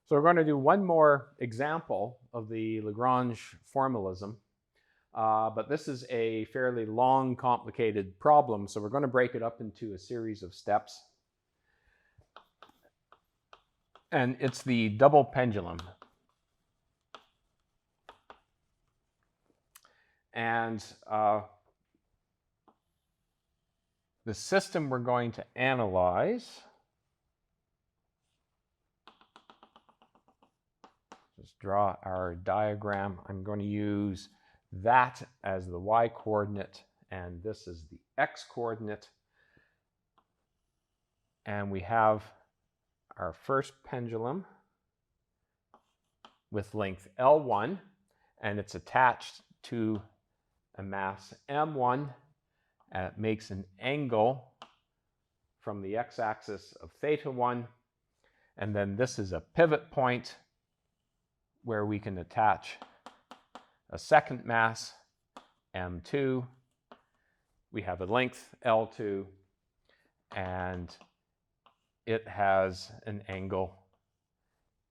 So we're going to do one more example of the Lagrange formalism, but this is a fairly long, complicated problem, so we're going to break it up into a series of steps. And it's the double pendulum. And the system we're going to analyze, just draw our diagram. I'm going to use that as the y coordinate, and this is the x coordinate. And we have our first pendulum with length L1, and it's attached to a mass M1, and it makes an angle from the x-axis of θ1, and then this is a pivot point where we can attach a second mass, M2. We have a length L2, and it has an angle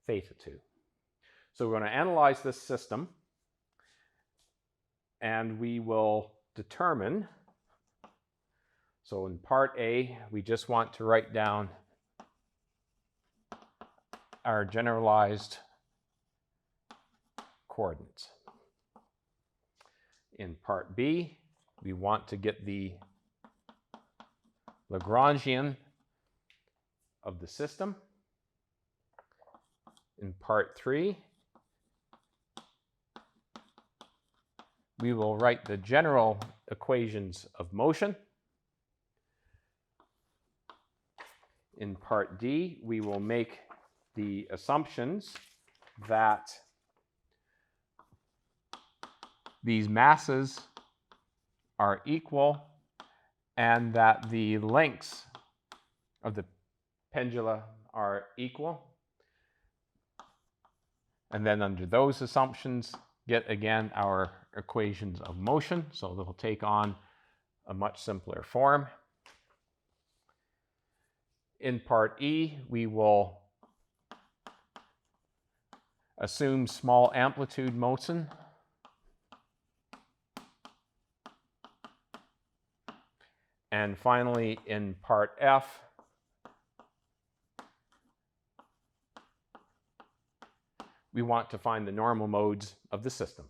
θ2. So we're going to analyze this system, and we will determine. So in part A, we just want to write down our generalized coordinates. In part B, we want to get the Lagrangian of the system. In part 3, we will write the general equations of motion. In part D, we will make the assumptions that these masses are equal and that the lengths of the pendula are equal. And then under those assumptions, get again our equations of motion. So they'll take on a much simpler form. In part E, we will assume small amplitude motion. And finally, in part F, we want to find the normal modes of the system.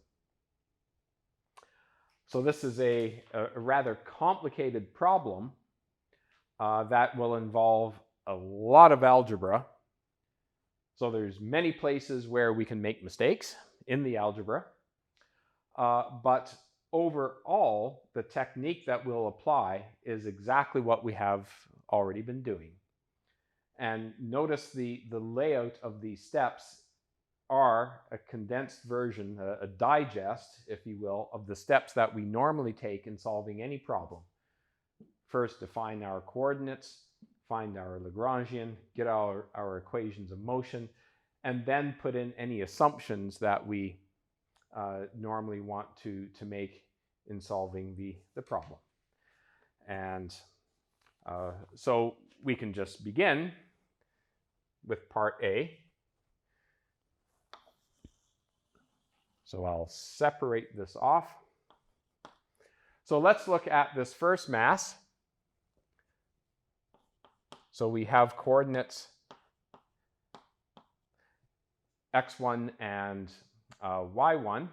So this is a rather complicated problem that will involve a lot of algebra. So there's many places where we can make mistakes in the algebra, but overall, the technique that we'll apply is exactly what we have already been doing. And notice the layout of these steps are a condensed version, a digest, if you will, of the steps that we normally take in solving any problem. First, define our coordinates, find our Lagrangian, get our equations of motion, and then put in any assumptions that we normally want to make in solving the problem. And so we can just begin with part A. So I'll separate this off. So let's look at this first mass. So we have coordinates x1 and y1.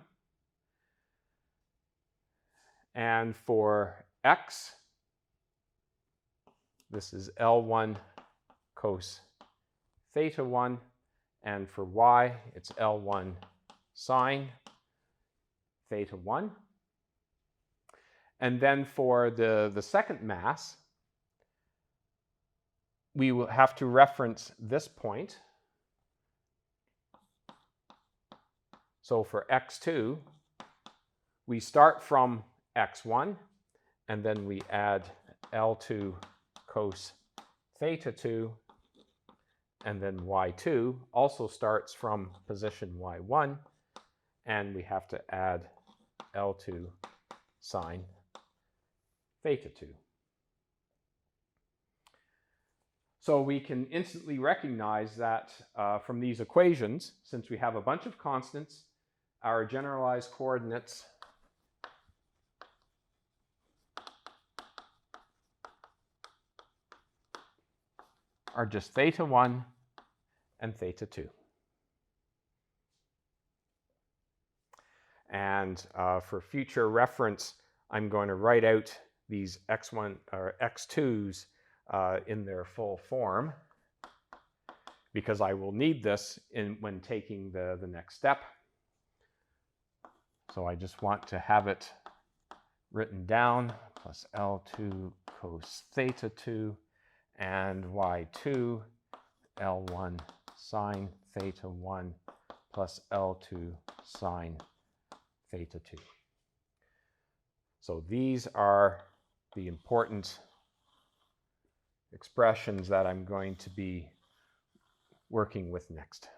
And for x, this is L1 cos θ1. And for y, it's L1 sine θ1. And then for the second mass, we will have to reference this point. So for x2, we start from x1, and then we add L2 cos θ2, and then y2 also starts from position y1, and we have to add L2 sine θ2. So we can instantly recognize that from these equations, since we have a bunch of constants, our generalized coordinates are just theta 1 and theta 2. And for future reference, I'm going to write out these x1 or x2s in their full form, because I will need this when taking the next step. So I just want to have it written down, plus L2 cos theta 2 and y2 L1 sine theta 1 plus L2 sine theta 2. So these are the important expressions that I'm going to be working with next.